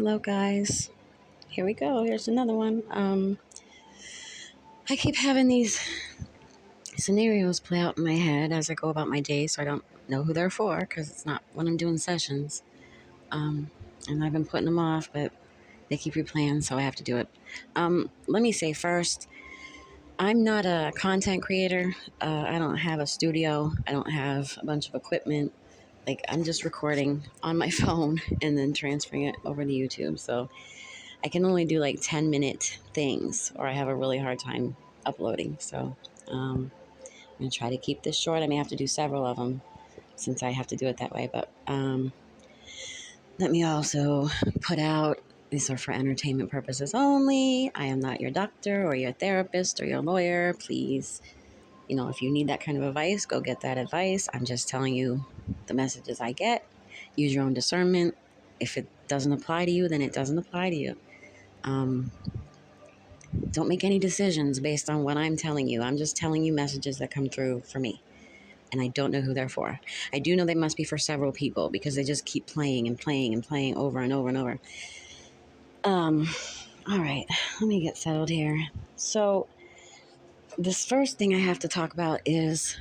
Hello, guys. Here we go. Here's another one. I keep having these scenarios play out in my head as I go about my day, so I don't know who they're for because it's not when I'm doing sessions. Um, and I've been putting them off, but they keep replaying, so I have to do it. Let me say first, I'm not a content creator. I don't have a studio. I don't have a bunch of equipment. Like, I'm just recording on my phone and then transferring it over to YouTube. So I can only do like 10-minute things, or I have a really hard time uploading. So I'm going to try to keep this short. I may have to do several of them since I have to do it that way. But let me also put out, these are for entertainment purposes only. I am not your doctor or your therapist or your lawyer. Please, if you need that kind of advice, go get that advice. I'm just telling you the messages I get. Use your own discernment. If it doesn't apply to you, then it doesn't apply to you. Don't make any decisions based on what I'm telling you. I'm just telling you messages that come through for me. And I don't know who they're for. I do know they must be for several people because they just keep playing and playing and playing over and over and over. All right, let me get settled here. So this first thing I have to talk about is,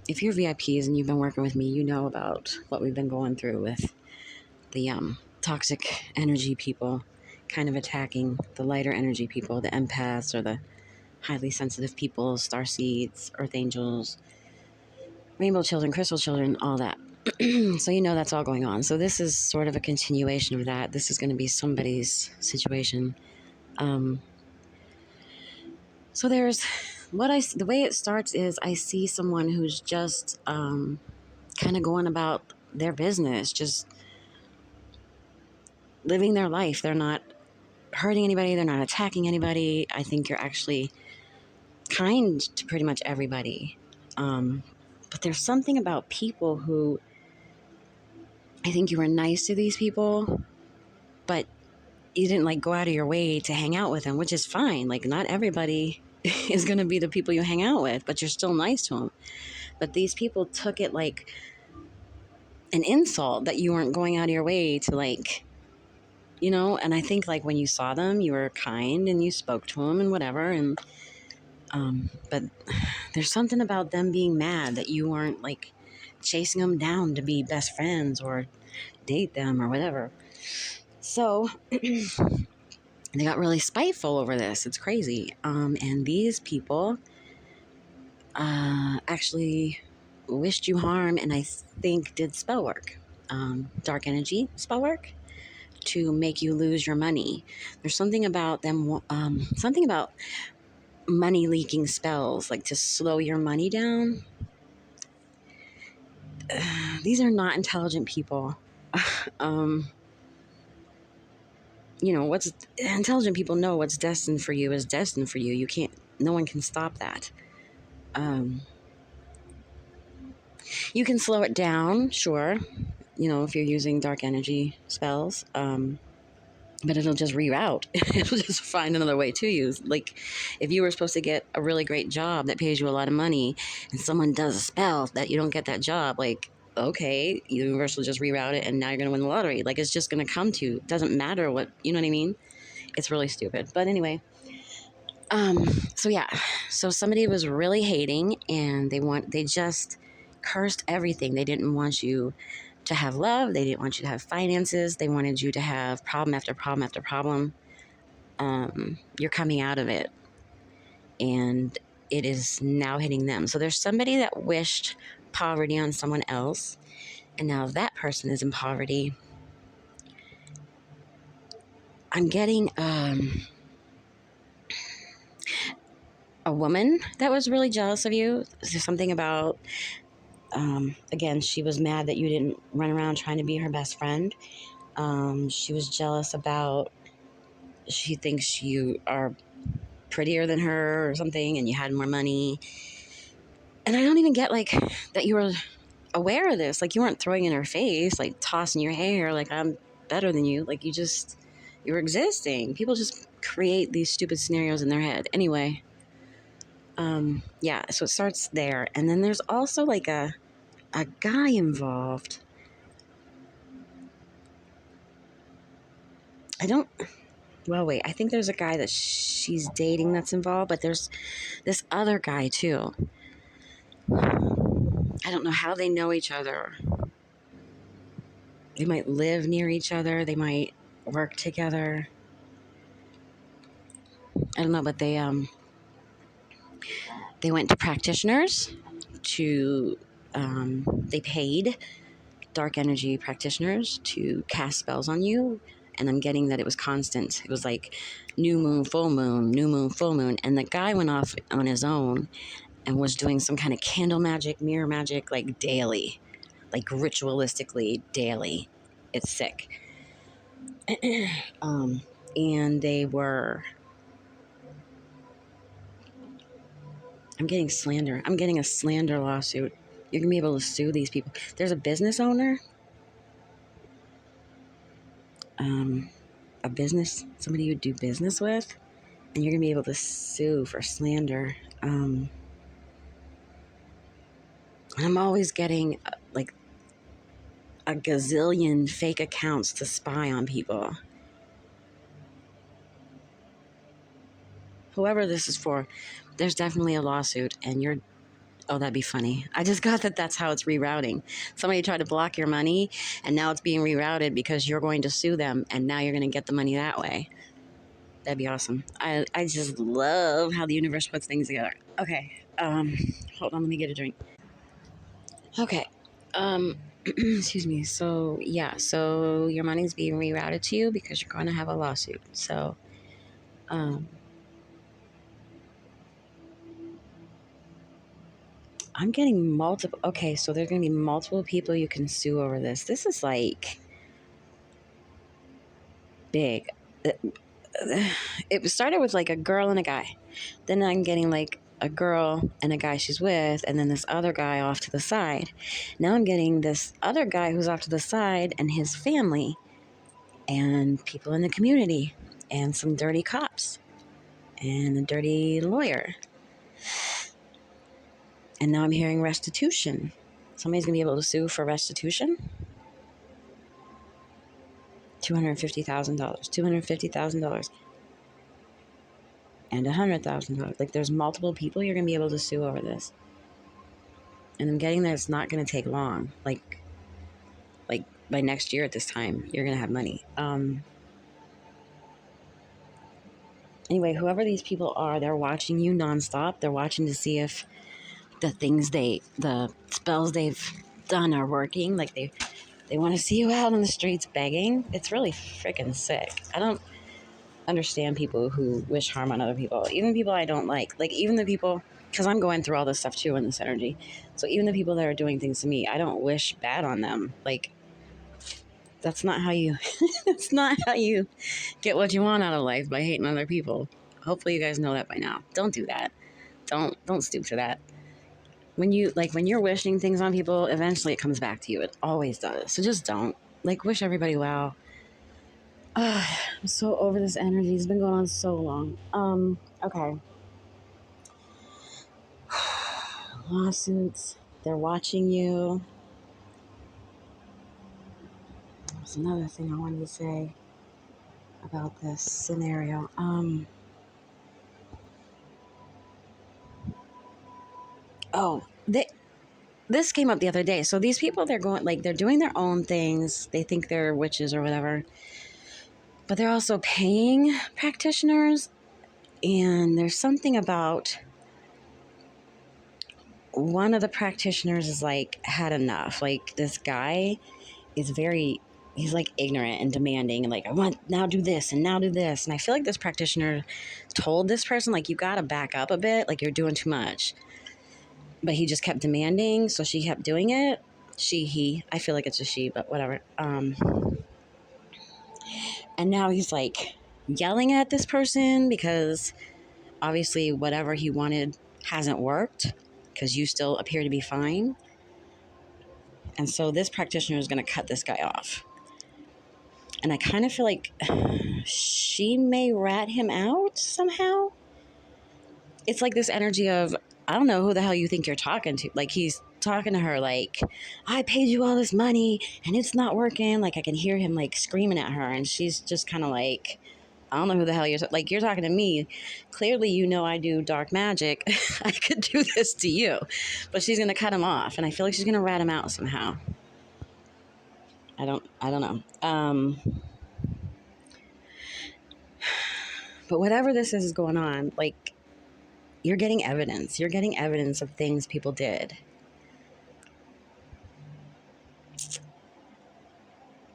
if you're VIPs and you've been working with me, you know about what we've been going through with the toxic energy people kind of attacking the lighter energy people, the empaths or the highly sensitive people, star seeds, earth angels, rainbow children, crystal children, all that. So that's all going on. So this is sort of a continuation of that. This is going to be somebody's situation. So there's the way it starts is I see someone who's just kind of going about their business, just living their life. They're not hurting anybody. They're not attacking anybody. I think you're actually kind to pretty much everybody. But there's something about people who, I think you were nice to these people, but you didn't go out of your way to hang out with them, which is fine. Not everybody is going to be the people you hang out with, but you're still nice to them. But these people took it like an insult that you weren't going out of your way to and I think when you saw them, you were kind and you spoke to them and whatever. And, but there's something about them being mad that you weren't chasing them down to be best friends or date them or whatever. So they got really spiteful over this. It's crazy. And these people actually wished you harm and I think did spell work, dark energy spell work to make you lose your money. There's something about them, something about money leaking spells, to slow your money down. These are not intelligent people. What's intelligent people know what's destined for you is destined for you. No one can stop that. You can slow it down, sure, if you're using dark energy spells, but it'll just reroute. It'll just find another way to use. If you were supposed to get a really great job that pays you a lot of money and someone does a spell that you don't get that job, okay, the universe will just reroute it and now you're going to win the lottery. It's just going to come to you. It doesn't matter what, you know what I mean? It's really stupid. But anyway, so somebody was really hating and they just cursed everything. They didn't want you to have love. They didn't want you to have finances. They wanted you to have problem after problem after problem. You're coming out of it and it is now hitting them. So there's somebody that wished poverty on someone else and now that person is in poverty. I'm getting a woman that was really jealous of you. There's something about again, she was mad that you didn't run around trying to be her best friend. She was jealous about, she thinks you are prettier than her or something and you had more money. And I don't even get that you were aware of this. You weren't throwing in her face, tossing your hair, I'm better than you. You were existing. People just create these stupid scenarios in their head. Anyway, so it starts there. And then there's also a guy involved. I don't, well, wait, I think there's a guy that she's dating that's involved, but there's this other guy too. I don't know how they know each other. They might live near each other. They might work together. I don't know, but they went to practitioners to they paid dark energy practitioners to cast spells on you, and I'm getting that it was constant. It was like new moon, full moon, new moon, full moon, and the guy went off on his own and was doing some kind of candle magic, mirror magic, like daily, like ritualistically daily. It's sick. um, and they were. I'm getting slander. I'm getting a slander lawsuit. You're gonna be able to sue these people. There's a business owner, um, a business, somebody you do business with, and you're gonna be able to sue for slander. And I'm always getting like a gazillion fake accounts to spy on people. Whoever this is for, there's definitely a lawsuit, and you're. Oh, that'd be funny. I just got that that's how it's rerouting. Somebody tried to block your money, and now it's being rerouted because you're going to sue them, and now you're going to get the money that way. That'd be awesome. I just love how the universe puts things together. Okay. Hold on, let me get a drink. Okay. Excuse me. So yeah, so your money's being rerouted to you because you're going to have a lawsuit. So, um, I'm getting multiple. Okay, so there's going to be multiple people you can sue over this. This is like big. It started with like a girl and a guy. Then I'm getting like a girl and a guy she's with, and then this other guy off to the side. Now I'm getting this other guy who's off to the side and his family and people in the community and some dirty cops and a dirty lawyer. And now I'm hearing restitution. Somebody's going to be able to sue for restitution. $250,000, $250,000, and $100,000. Like there's multiple people you're going to be able to sue over this. And I'm getting that it's not going to take long. Like by next year at this time, you're going to have money. Anyway, whoever these people are, they're watching you nonstop. They're watching to see if the spells they've done are working. Like they want to see you out on the streets begging. It's really freaking sick. I don't understand people who wish harm on other people, even people I don't like even the people, because I'm going through all this stuff too in this energy. So even the people that are doing things to me, I don't wish bad on them. Like that's not how you it's not how you get what you want out of life, by hating other people. Hopefully you guys know that by now. Don't do that. Don't stoop to that. When you're wishing things on people, eventually it comes back to you. It always does. So just don't. Wish everybody well. I'm so over this energy. It's been going on so long. Okay. Lawsuits. They're watching you. There's another thing I wanted to say about this scenario. This came up the other day. So these people, they're doing their own things. They think they're witches or whatever. But they're also paying practitioners. And there's something about one of the practitioners is had enough. This guy is he's ignorant and demanding, and I want now do this and now do this. And I feel like this practitioner told this person, you gotta back up a bit, you're doing too much. But he just kept demanding, so she kept doing it. He, I feel like it's a she, but whatever. And now he's yelling at this person because obviously whatever he wanted hasn't worked, because you still appear to be fine. And so this practitioner is going to cut this guy off. And I kind of feel like she may rat him out somehow. It's this energy of, I don't know who the hell you think you're talking to. talking to her like, I paid you all this money and it's not working. Like I can hear him like screaming at her, and she's just kind of like, I don't know who the hell like. You're talking to me. Clearly, you know I do dark magic. I could do this to you, but she's gonna cut him off, and I feel like she's gonna rat him out somehow. I don't know. But whatever this is going on, like, you're getting evidence. You're getting evidence of things people did.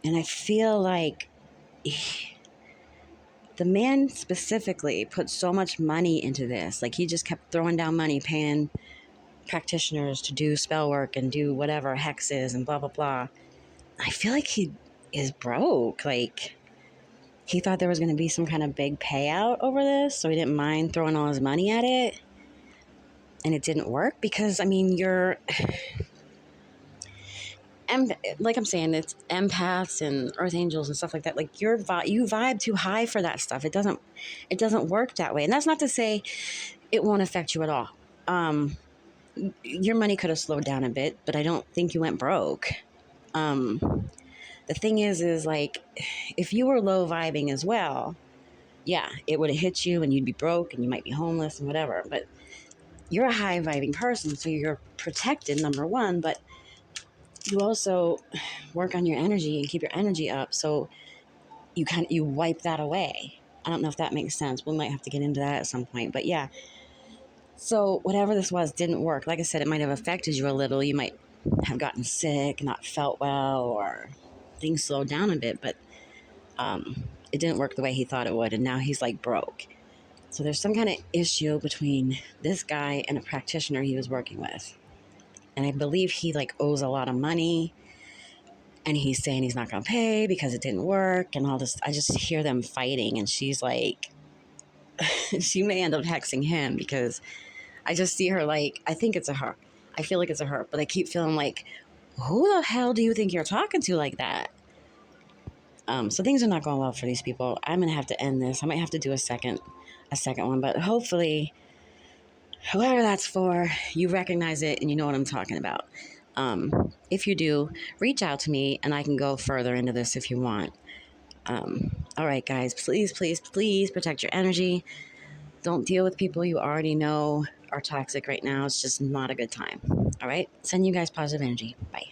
And I feel like the man specifically put so much money into this. Like, he just kept throwing down money, paying practitioners to do spell work and do whatever hexes and blah, blah, blah. I feel like he is broke. Like, he thought there was going to be some kind of big payout over this, so he didn't mind throwing all his money at it. And it didn't work because, I mean, like I'm saying, it's empaths and earth angels and stuff like that. Like, you vibe too high for that stuff. It doesn't work that way. And that's not to say it won't affect you at all. Your money could have slowed down a bit, but I don't think you went broke. The thing is like, if you were low vibing as well, yeah, it would have hit you and you'd be broke and you might be homeless and whatever. But you're a high vibing person, so you're protected, number one, but you also work on your energy and keep your energy up, so you wipe that away. I don't know if that makes sense. We might have to get into that at some point, but yeah. So whatever this was didn't work. Like I said, it might have affected you a little. You might have gotten sick, not felt well, or things slowed down a bit, but it didn't work the way he thought it would, and now he's like broke. So there's some kind of issue between this guy and a practitioner he was working with. And I believe he like owes a lot of money, and he's saying he's not going to pay because it didn't work and all this. I just hear them fighting, and she's like, she may end up hexing him because I just see her like, I think it's a her. I feel like it's a her, but I keep feeling like, who the hell do you think you're talking to like that? So things are not going well for these people. I'm going to have to end this. I might have to do a second one, but hopefully whoever that's for, you recognize it and you know what I'm talking about. If you do, reach out to me and I can go further into this if you want. All right, guys, please, please, please protect your energy. Don't deal with people you already know are toxic right now. It's just not a good time. All right, send you guys positive energy. Bye.